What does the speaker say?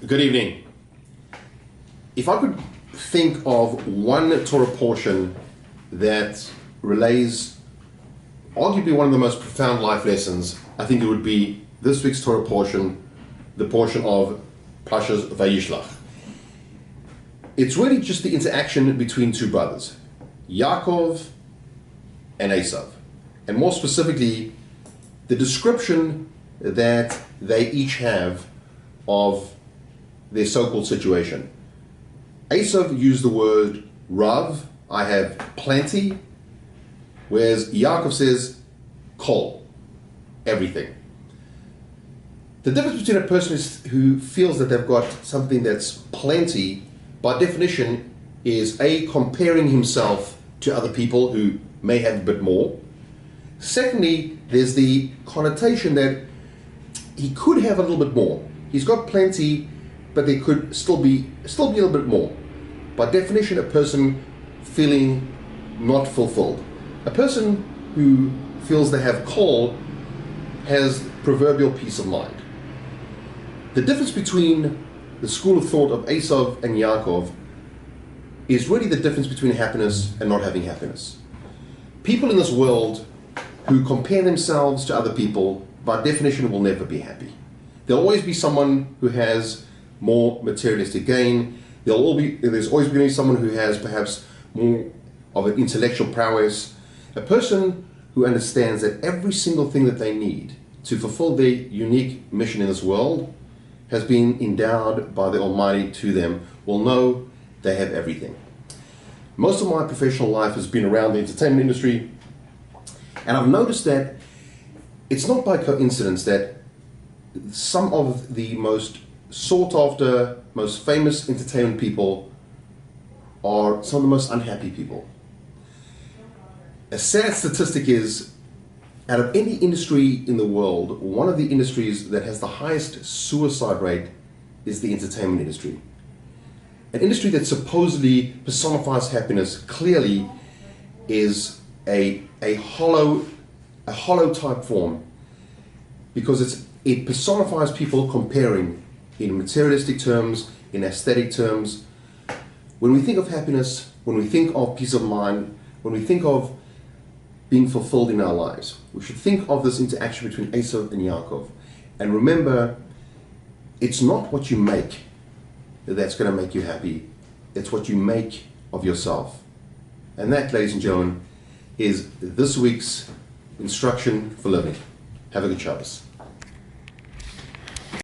Good evening. If I could think of one Torah portion that relays arguably one of the most profound life lessons, I think it would be this week's Torah portion, the portion of Parshas Vayishlach. It's really just the interaction between two brothers, Yaakov and Esav. And more specifically, the description that they each have of their so-called situation. Esav used the word Rav, I have plenty, whereas Yaakov says kol, everything. The difference between a person who feels that they've got something that's plenty, by definition, is A, comparing himself to other people who may have a bit more. Secondly, there's the connotation that he could have a little bit more. He's got plenty, but there could still be a little bit more. By definition, a person feeling not fulfilled. A person who feels they have kol has proverbial peace of mind. The difference between the school of thought of Esav and Yaakov is really the difference between happiness and not having happiness. People in this world who compare themselves to other people, by definition, will never be happy. There'll always be someone who has more materialistic gain. There's always going to be someone who has perhaps more of an intellectual prowess. A person who understands that every single thing that they need to fulfill their unique mission in this world has been endowed by the Almighty to them will know they have everything. Most of my professional life has been around the entertainment industry, and I've noticed that it's not by coincidence that some of the most sought after, most famous entertainment people are some of the most unhappy people. A sad statistic is, out of any industry in the world, one of the industries that has the highest suicide rate is the entertainment industry. An industry that supposedly personifies happiness clearly is a hollow type form, because it personifies people comparing in materialistic terms, in aesthetic terms. When we think of happiness, when we think of peace of mind, when we think of being fulfilled in our lives, we should think of this interaction between Esav and Yaakov. And remember, it's not what you make that's going to make you happy, it's what you make of yourself. And that, ladies and gentlemen, is this week's instruction for living. Have a good Shabbos.